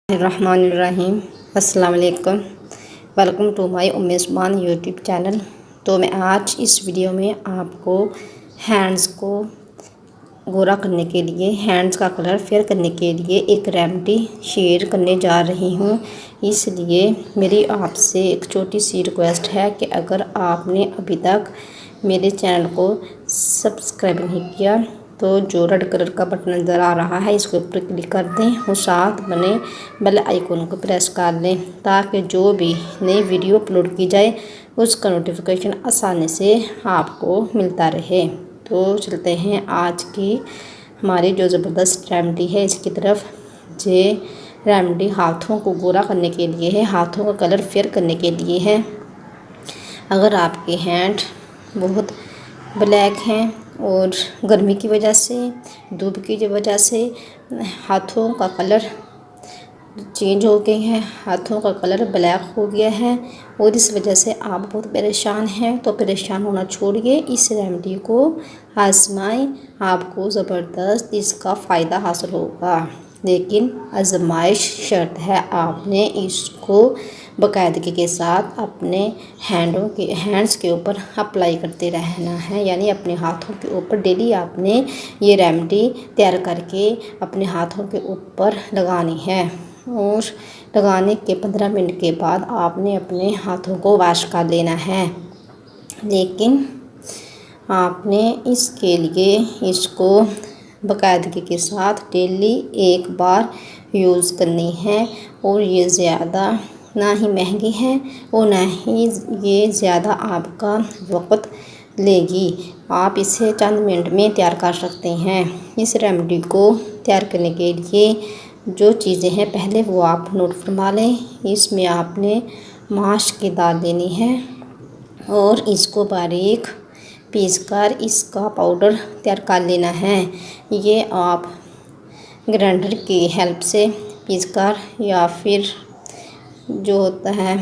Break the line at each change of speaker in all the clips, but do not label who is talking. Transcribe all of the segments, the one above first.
रहमानिर्रहीम। अस्सलाम वालेकुम। Welcome to my Ummesman YouTube channel. तो मैं आज इस वीडियो में आपको हैंड्स को गोरा करने के लिए, हैंड्स का कलर फेयर करने के लिए एक रेमेडी शेयर करने जा रही हूँ। इसलिए मेरी आपसे एक छोटी सी रिक्वेस्ट है कि अगर आपने अभी तक मेरे चैनल को सब्सक्राइब नहीं किया तो जो रेड कलर का बटन नज़र आ रहा है इसके ऊपर क्लिक कर दें और साथ बने बेल आइकन को प्रेस कर लें ताकि जो भी नई वीडियो अपलोड की जाए उसका नोटिफिकेशन आसानी से आपको मिलता रहे। तो चलते हैं आज की हमारी जो ज़बरदस्त रेमेडी है इसकी तरफ। ये रेमेडी हाथों को गोरा करने के लिए है, हाथों का कलर फेयर करने के लिए है। अगर आपके हैंड बहुत ब्लैक हैं और गर्मी की वजह से, धूप की वजह से हाथों का कलर चेंज हो गए हैं, हाथों का कलर ब्लैक हो गया है और इस वजह से आप बहुत परेशान हैं, तो परेशान होना छोड़िए, इस रेमेडी को आजमाएं। आपको ज़बरदस्त इसका फ़ायदा हासिल होगा, लेकिन आजमाइश शर्त है। आपने इसको बाकायदगी के साथ अपने हैंड्स के ऊपर अप्लाई करते रहना है, यानी अपने हाथों के ऊपर डेली आपने ये रेमेडी तैयार करके अपने हाथों के ऊपर लगानी है। और लगाने के 15 मिनट के बाद आपने अपने हाथों को वॉश कर लेना है, लेकिन आपने इसके लिए इसको बाकायदगी के साथ डेली एक बार यूज़ करनी है। और ये ज़्यादा ना ही महंगी है और ना ही ये ज़्यादा आपका वक़्त लेगी। आप इसे चंद मिनट में तैयार कर सकते हैं। इस रेमेडी को तैयार करने के लिए जो चीज़ें हैं पहले वो आप नोट फरमा लें। इसमें आपने माश की दाल लेनी है और इसको बारीक पीसकर इसका पाउडर तैयार कर लेना है। ये आप ग्राइंडर की हेल्प से पीसकर या फिर जो होता है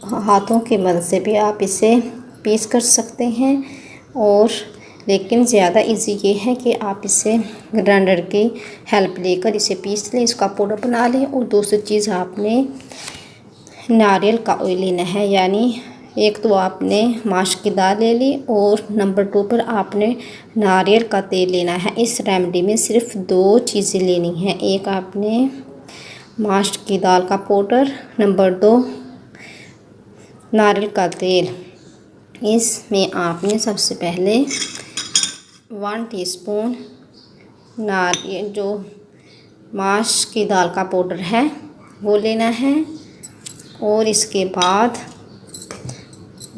हाथों की मदद से भी आप इसे पीस कर सकते हैं। और लेकिन ज़्यादा इजी ये है कि आप इसे ग्राइंडर की हेल्प लेकर इसे पीस लें, इसका पाउडर बना लें। और दूसरी चीज़ आपने नारियल का ऑयल लेना है, यानी एक तो आपने माश की दाल ले ली और नंबर 2 पर आपने नारियल का तेल लेना है। इस रेमेडी में सिर्फ 2 चीज़ें लेनी हैं, एक आपने माश की दाल का पाउडर, नंबर 2 नारियल का तेल। इसमें आपने सबसे पहले 1 टीस्पून नारियल जो माश की दाल का पाउडर है वो लेना है। और इसके बाद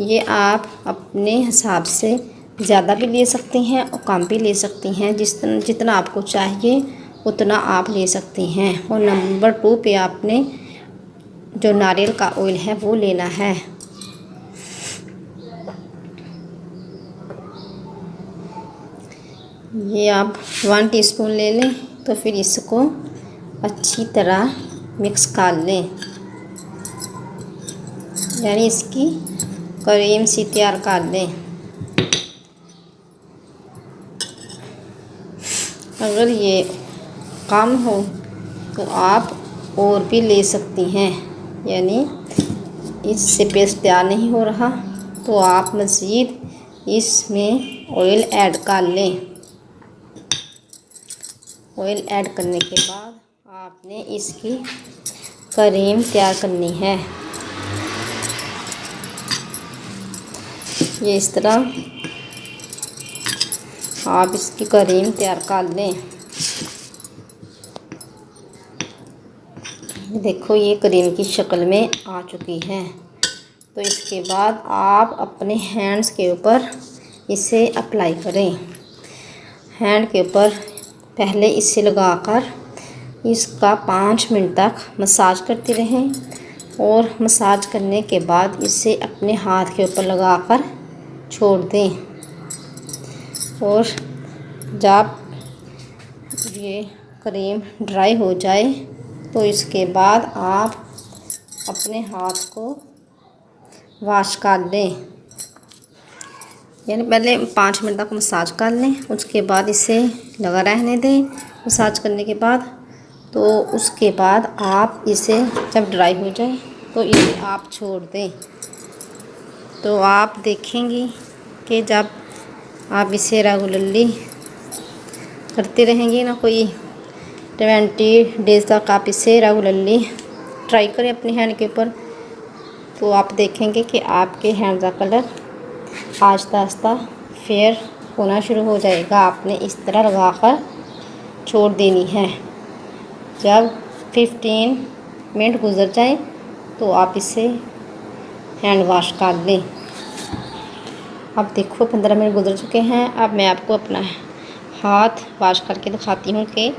ये आप अपने हिसाब से ज़्यादा भी ले सकते हैं और कम भी ले सकती हैं, जितना आपको चाहिए उतना आप ले सकते हैं। और नंबर 2 पे आपने जो नारियल का ऑयल है वो लेना है। ये आप 1 टीस्पून ले लें, तो फिर इसको अच्छी तरह मिक्स कर लें, यानी इसकी क्रीम सी तैयार कर लें। अगर ये कम हो तो आप और भी ले सकती हैं, यानी इससे पेस्ट तैयार नहीं हो रहा तो आप मज़ीद इसमें ऑयल ऐड कर लें। ऑयल ऐड करने के बाद आपने इसकी क्रीम तैयार करनी है। ये इस तरह आप इसकी क्रीम तैयार कर लें। देखो ये क्रीम की शक्ल में आ चुकी है। तो इसके बाद आप अपने हैंड्स के ऊपर इसे अप्लाई करें। हैंड के ऊपर पहले इसे लगाकर इसका 5 मिनट तक मसाज करते रहें और मसाज करने के बाद इसे अपने हाथ के ऊपर लगाकर छोड़ दें। और जब ये क्रीम ड्राई हो जाए तो इसके बाद आप अपने हाथ को वॉश कर लें, यानी पहले 5 मिनट तक मसाज कर लें, उसके बाद इसे लगा रहने दें। मसाज करने के बाद तो उसके बाद आप इसे जब ड्राई हो जाए तो इसे आप छोड़ दें। तो आप देखेंगी कि जब आप इसे रेगुलरली करते रहेंगे ना, कोई 20 डेज़ तक आप इसे रेगुलरली ट्राई करें अपने हैंड के ऊपर, तो आप देखेंगे कि आपके हैंड का कलर आहिस्ता आहिस्ता फेयर होना शुरू हो जाएगा। आपने इस तरह लगाकर छोड़ देनी है। जब 15 मिनट गुजर जाए तो आप इसे हैंड वॉश कर लें। अब देखो 15 मिनट गुजर चुके हैं। अब मैं आपको अपना हाथ वॉश करके दिखाती हूँ कि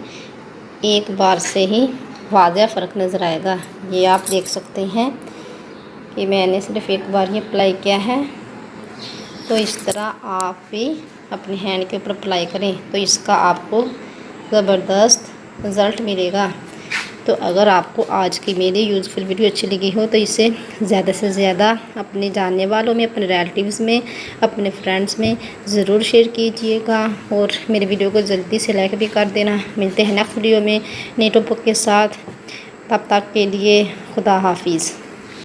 एक बार से ही वाज़ह फ़र्क नज़र आएगा। ये आप देख सकते हैं कि मैंने सिर्फ एक बार ही अप्लाई किया है। तो इस तरह आप भी अपने हैंड के ऊपर अप्लाई करें तो इसका आपको ज़बरदस्त रिज़ल्ट मिलेगा। तो अगर आपको आज की मेरी यूज़फुल वीडियो अच्छी लगी हो तो इसे ज़्यादा से ज़्यादा अपने जानने वालों में, अपने रिलेटिव्स में, अपने फ्रेंड्स में ज़रूर शेयर कीजिएगा और मेरे वीडियो को जल्दी से लाइक भी कर देना। मिलते हैं नेक्स्ट वीडियो में नए टॉपिक के साथ। तब तक के लिए खुदा हाफिज़।